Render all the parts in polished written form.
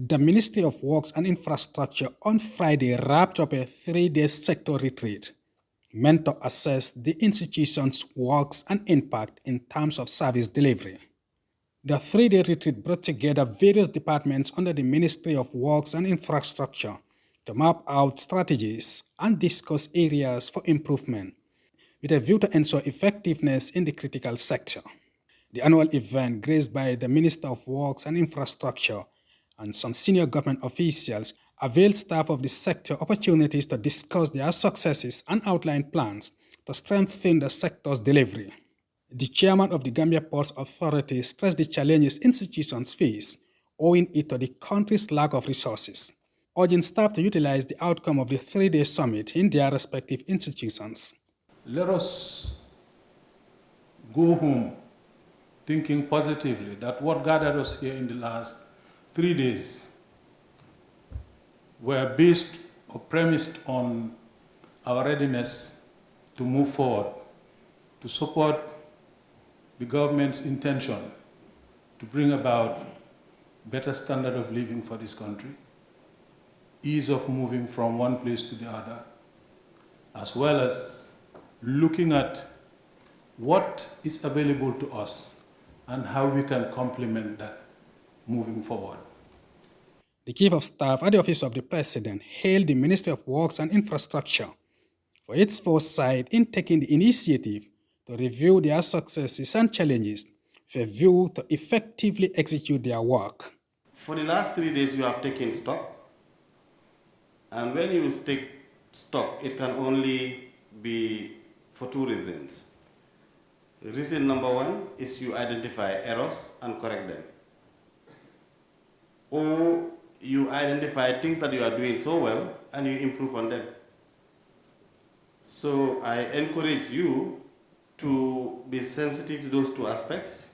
The Ministry of Works and Infrastructure on Friday wrapped up a 3-day sector retreat meant to assess the institution's works and impact in terms of service delivery. The 3-day retreat brought together various departments under the Ministry of Works and Infrastructure to map out strategies and discuss areas for improvement, with a view to ensure effectiveness in the critical sector. The annual event, graced by the Minister of Works and Infrastructure and some senior government officials, availed staff of the sector opportunities to discuss their successes and outline plans to strengthen the sector's delivery. The chairman of the Gambia Ports Authority stressed the challenges institutions face owing it to the country's lack of resources, urging staff to utilize the outcome of the 3-day summit in their respective institutions. Let us go home thinking positively that what gathered us here in the last 3 days were based or premised on our readiness to move forward, to support the government's intention to bring about better standard of living for this country, ease of moving from one place to the other, as well as looking at what is available to us and how we can complement that moving forward. The Chief of Staff at the Office of the President hailed the Ministry of Works and Infrastructure for its foresight in taking the initiative to review their successes and challenges with a view to effectively execute their work. For the last 3 days, you have taken stock. And when you take stock, it can only be for 2 reasons. Reason number 1 is you identify errors and correct them. Or you identify things that you are doing so well and you improve on them. So I encourage you to be sensitive to those 2 aspects.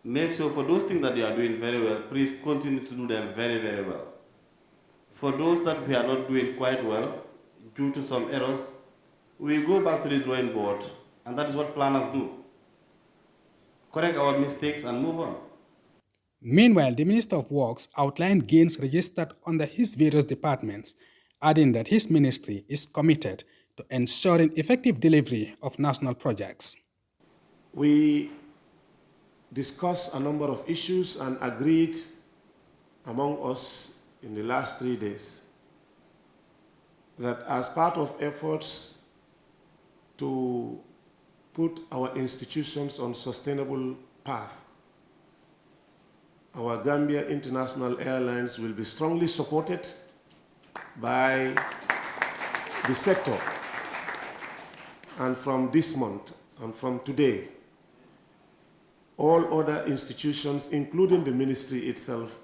Make sure for those things that you are doing very well, please continue to do them very, very well. For those that we are not doing quite well, due to some errors, we go back to the drawing board, and that is what planners do. Correct our mistakes and move on. Meanwhile, the Minister of Works outlined gains registered under his various departments, adding that his ministry is committed to ensuring effective delivery of national projects. We discussed a number of issues and agreed among us in the last 3 days that as part of efforts to put our institutions on sustainable path, our Gambia International Airlines will be strongly supported by the sector. And from this month and from today, all other institutions, including the ministry itself,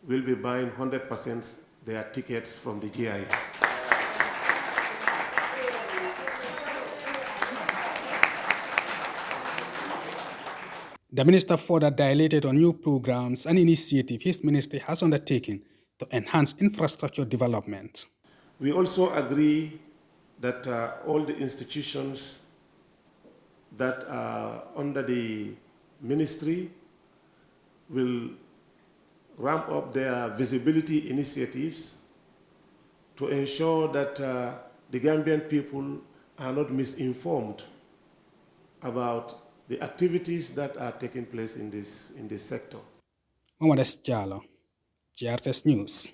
will be buying 100% their tickets from the GIA. The minister further dilated on new programs and initiatives his ministry has undertaken to enhance infrastructure development. We also agree that all the institutions that are under the ministry will ramp up their visibility initiatives to ensure that the Gambian people are not misinformed about the activities that are taking place in this sector. Modou S. Jallow, GRTS News.